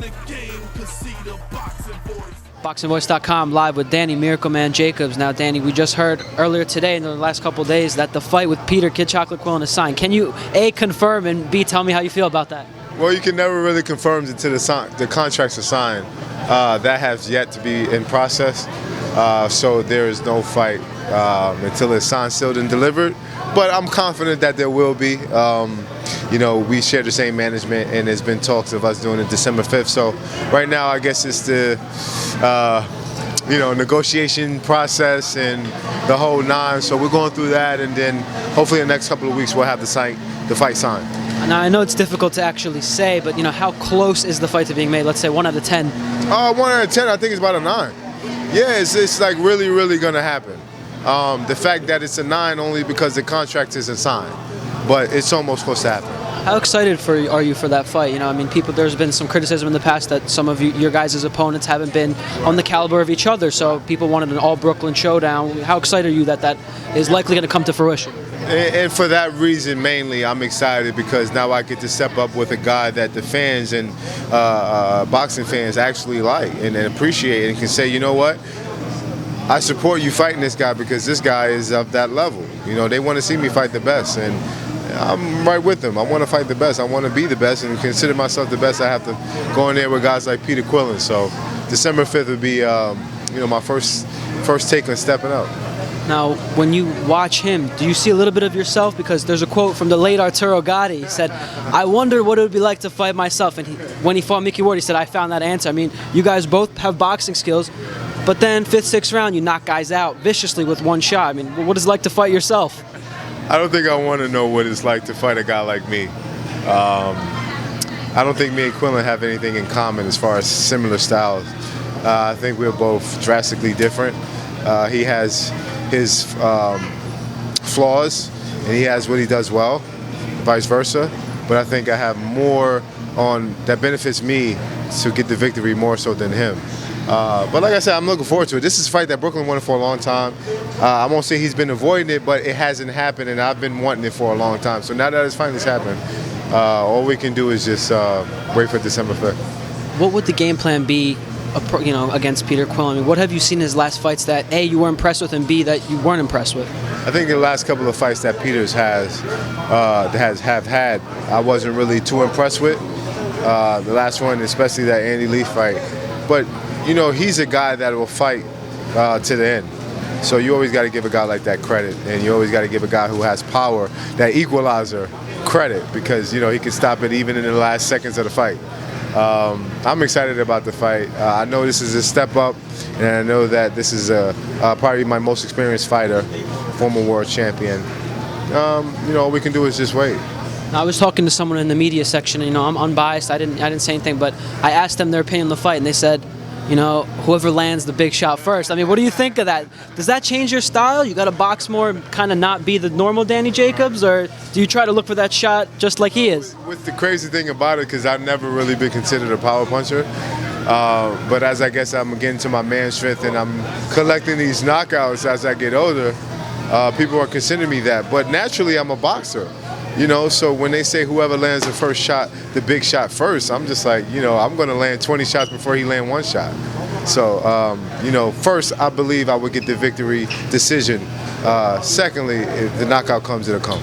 the game, 'cause see the boxing voice. ThaBoxingvoice.com live with Danny Miracle Man Jacobs. Now, Danny, we just heard earlier today in the last couple of days that the fight with Peter Kid Chocolate Quillin is signed. Can you A, confirm, and B, tell me how you feel about that? Well, you can never really confirm until the contracts are signed. That has yet to be in process, so there is no fight until it's signed, sealed, and delivered. But I'm confident that there will be. You know, we share the same management, and there's been talks of us doing it December 5th. So right now, I guess it's the negotiation process and the whole nine. So we're going through that, and then hopefully in the next couple of weeks we'll have the fight signed. Now, I know it's difficult to actually say, but how close is the fight to being made? Let's say 1 out of 10. 1 out of 10, I think it's about a 9. Yeah, it's like really gonna happen. The fact that it's a 9 only because the contract isn't signed, but it's almost close to happen. How excited are you for that fight? There's been some criticism in the past that some of your guys' opponents haven't been on the caliber of each other, so people wanted an all-Brooklyn showdown. How excited are you that that is likely going to come to fruition? And for that reason, mainly, I'm excited because now I get to step up with a guy that the fans and boxing fans actually like and appreciate and can say, you know what? I support you fighting this guy because this guy is of that level. They want to see me fight the best, and I'm right with them. I want to fight the best. I want to be the best and consider myself the best. I have to go in there with guys like Peter Quillin. So December 5th would be, my first take on stepping up. Now, when you watch him, do you see a little bit of yourself? Because there's a quote from the late Arturo Gatti. He said, "I wonder what it would be like to fight myself." And when he fought Mickey Ward, he said, "I found that answer." You guys both have boxing skills, but then 5th, 6th round, you knock guys out viciously with one shot. What is it like to fight yourself? I don't think I want to know what it's like to fight a guy like me. I don't think me and Quillin have anything in common as far as similar styles. I think we're both drastically different. He has his flaws, and he has what he does well, vice versa. But I think I have more that benefits me to get the victory more so than him. But like I said, I'm looking forward to it. This is a fight that Brooklyn wanted for a long time. I won't say he's been avoiding it, but it hasn't happened, and I've been wanting it for a long time. So now that it's finally happened, all we can do is just wait for December 5th. What would the game plan be, against Peter Quillin? What have you seen in his last fights that A, you were impressed with, and B, that you weren't impressed with? I think the last couple of fights that Peters have had, I wasn't really too impressed with. The last one, especially that Andy Lee fight. But he's a guy that will fight to the end. So you always got to give a guy like that credit, and you always got to give a guy who has power, that equalizer, credit, because he can stop it even in the last seconds of the fight. I'm excited about the fight. I know this is a step up, and I know that this is probably my most experienced fighter, former world champion. All we can do is just wait. I was talking to someone in the media section. I'm unbiased. I didn't say anything, but I asked them their opinion on the fight, and they said, whoever lands the big shot first. What do you think of that? Does that change your style? You got to box more, kind of not be the normal Danny Jacobs, or do you try to look for that shot just like he is? With the crazy thing about it, because I've never really been considered a power puncher, but as I guess I'm getting to my man strength and I'm collecting these knockouts as I get older, people are considering me that. But naturally, I'm a boxer. So when they say whoever lands the first shot, the big shot first, I'm just like, I'm going to land 20 shots before he land 1 shot. So, first, I believe I would get the victory decision. Secondly, if the knockout comes, it'll come.